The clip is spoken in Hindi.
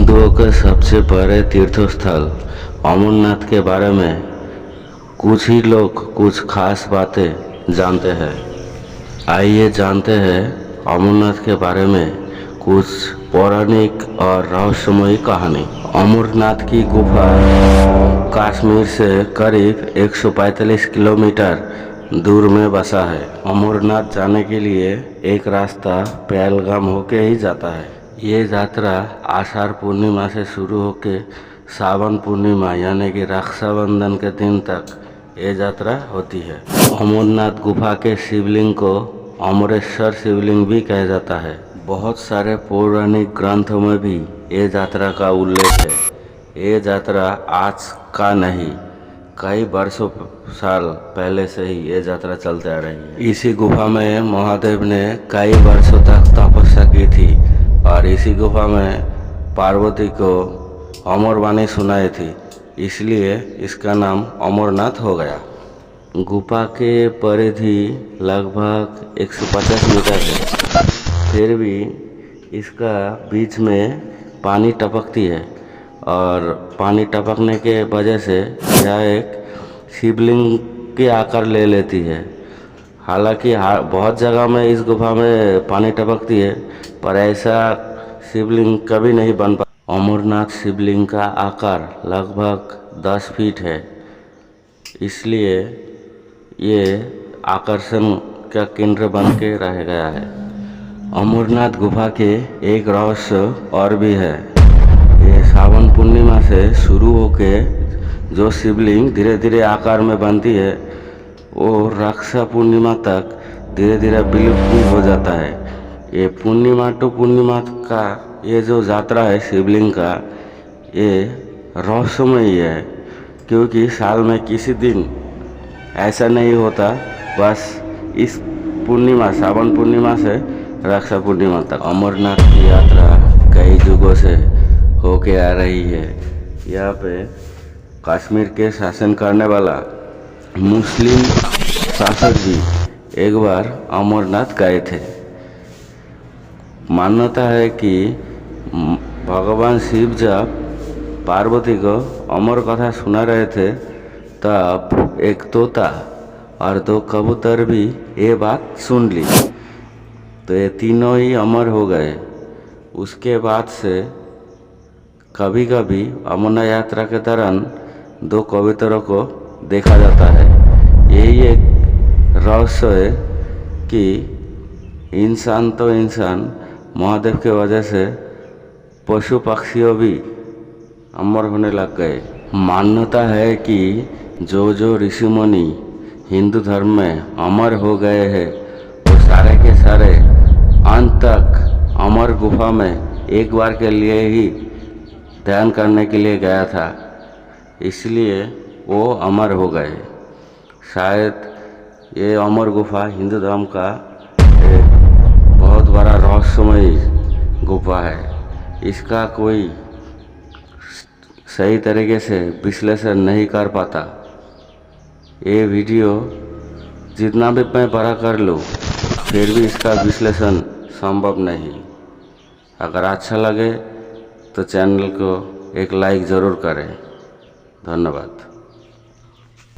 हिंदुओं के सबसे बड़े तीर्थस्थल अमरनाथ के बारे में कुछ ही लोग कुछ खास बातें जानते हैं। आइए जानते हैं अमरनाथ के बारे में कुछ पौराणिक और रहस्यमयी कहानी। अमरनाथ की गुफा कश्मीर से करीब 145 किलोमीटर दूर में बसा है। अमरनाथ जाने के लिए एक रास्ता पहलगाम होके ही जाता है। ये यात्रा आषाढ़ पूर्णिमा से शुरू होकर सावन पूर्णिमा यानी कि रक्षाबंधन के दिन तक ये यात्रा होती है। अमरनाथ गुफा के शिवलिंग को अमरेश्वर शिवलिंग भी कहा जाता है। बहुत सारे पौराणिक ग्रंथों में भी ये यात्रा का उल्लेख है। ये यात्रा आज का नहीं, कई वर्षों साल पहले से ही ये यात्रा चलते आ रही है। इसी गुफा में महादेव ने कई वर्षों तक तपस्या की थी और इसी गुफा में पार्वती को अमरवाणी सुनाई थी, इसलिए इसका नाम अमरनाथ हो गया। गुफा के परिधि लगभग 150 मीटर है, फिर भी इसका बीच में पानी टपकती है और पानी टपकने के वजह से यह एक शिवलिंग के आकार ले लेती है। हालांकि बहुत जगह में इस गुफा में पानी टपकती है, पर ऐसा शिवलिंग कभी नहीं बन पाया। अमरनाथ शिवलिंग का आकार लगभग 10 फीट है, इसलिए ये आकर्षण का केंद्र बन के रह गया है। अमरनाथ गुफा के एक रहस्य और भी है। ये सावन पूर्णिमा से शुरू होके जो शिवलिंग धीरे धीरे आकार में बनती है, वो रक्षा पूर्णिमा तक धीरे धीरे विलुप्त भी हो जाता है। ये पूर्णिमा टू पूर्णिमा का ये जो यात्रा है शिवलिंग का, ये रहस्यमयी है, क्योंकि साल में किसी दिन ऐसा नहीं होता। बस इस पूर्णिमा सावन पूर्णिमा से रक्षा पूर्णिमा तक अमरनाथ की यात्रा कई युगों से होके आ रही है। यहाँ पे कश्मीर के शासन करने वाला मुस्लिम शासक भी एक बार अमरनाथ गए थे। मान्यता है कि भगवान शिव जब पार्वती को अमर कथा सुना रहे थे, तब एक तोता और 2 कबूतर भी ये बात सुन ली, तो ये तीनों ही अमर हो गए। उसके बाद से कभी कभी अमरनाथ यात्रा के दौरान 2 कबूतरों को देखा जाता है। यही एक रहस्य है कि इंसान तो इंसान, महादेव के वजह से पशु पक्षियों भी अमर होने लग गए। मान्यता है कि जो ऋषि मुनि हिंदू धर्म में अमर हो गए हैं, वो सारे के सारे अंत तक अमर गुफा में एक बार के लिए ही ध्यान करने के लिए गया था, इसलिए वो अमर हो गए। शायद ये अमर गुफा हिंदू धर्म का एक बहुत बड़ा रहस्यमयी गुफा है। इसका कोई सही तरीके से विश्लेषण नहीं कर पाता। ये वीडियो जितना भी मैं बड़ा कर लूँ, फिर भी इसका विश्लेषण संभव नहीं। अगर अच्छा लगे तो चैनल को एक लाइक ज़रूर करें। धन्यवाद।